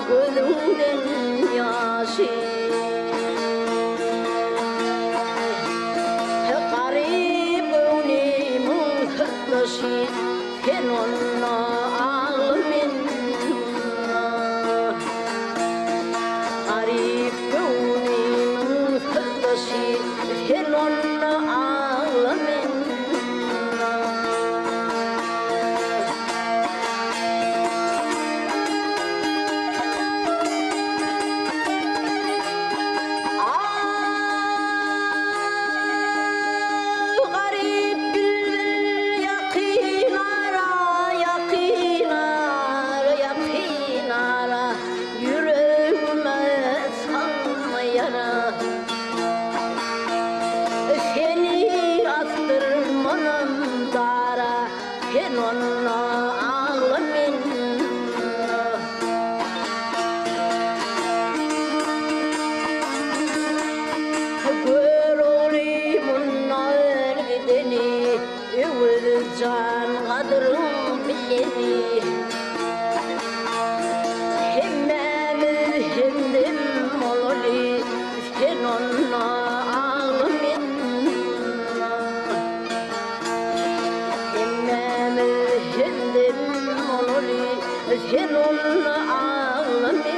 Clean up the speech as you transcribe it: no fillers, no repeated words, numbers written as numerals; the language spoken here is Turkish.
gözümden yaşı garip gönlümün hırdaşı sen onunla ağlamın garip gönlümün hırdaşı sen onunla ağlamın seni attırmanın dara sen onunla ağlamın gör olayımın ağır gideni öğür can kadırın bileni hemmemiz hemdim ololi sen onunla ağlamın hemmemiz hemdim ololi sen onunla ağlamın